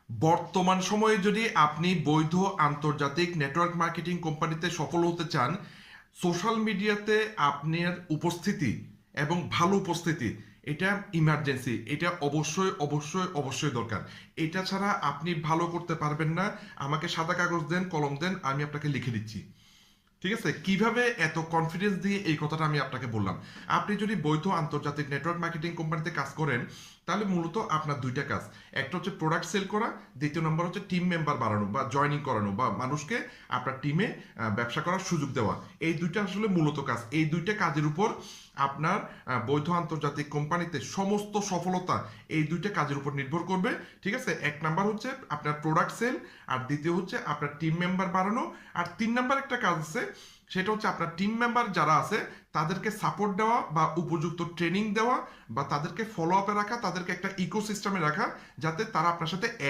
বর্তমান সময়ে যদি আপনি বৈধ আন্তর্জাতিক নেটওয়ার্ক মার্কেটিং কোম্পানিতে সফল হতে চান, সোশ্যাল মিডিয়াতে আপনার উপস্থিতি এবং ভালো উপস্থিতি এটা ইমার্জেন্সি, এটা অবশ্যই অবশ্যই অবশ্যই দরকার। এটা ছাড়া আপনি ভালো করতে পারবেন না। আমাকে সাদা কাগজ দেন, কলম দেন, আমি আপনাকে লিখে দিচ্ছি। ঠিক আছে, কিভাবে এত কনফিডেন্স দিয়ে এই কথাটা আমি আপনাকে বললাম। আপনি যদি বৈধ আন্তর্জাতিক নেটওয়ার্ক মার্কেটিং কোম্পানিতে কাজ করেন, তাহলে মূলত আপনার দুইটা কাজ। একটা হচ্ছে প্রোডাক্ট সেল করা, দ্বিতীয় নম্বর হচ্ছে টিম মেম্বার বাড়ানো বা জয়নিং করানো বা মানুষকে আপনার টিমে ব্যবসা করার সুযোগ দেওয়া। এই দুইটা আসলে মূলত কাজ। এই দুইটা কাজের উপর আপনার বৈধ আন্তর্জাতিক কোম্পানিতে সমস্ত সফলতা এই দুইটা কাজের উপর নির্ভর করবে। ঠিক আছে, এক নাম্বার হচ্ছে আপনার প্রোডাক্ট সেল, আর দ্বিতীয় হচ্ছে আপনার টিম মেম্বার বাড়ানো, আর তিন নাম্বার একটা কাজ আছে, সেটা হচ্ছে আপনার টিম মেম্বার যারা আছে তাদেরকে সাপোর্ট দেওয়া বা উপযুক্ত ট্রেনিং দেওয়া বা তাদেরকে ফলো আপে রাখা, তাদেরকে একটা ইকোসিস্টেমে রাখা, যাতে তারা আপনার সাথে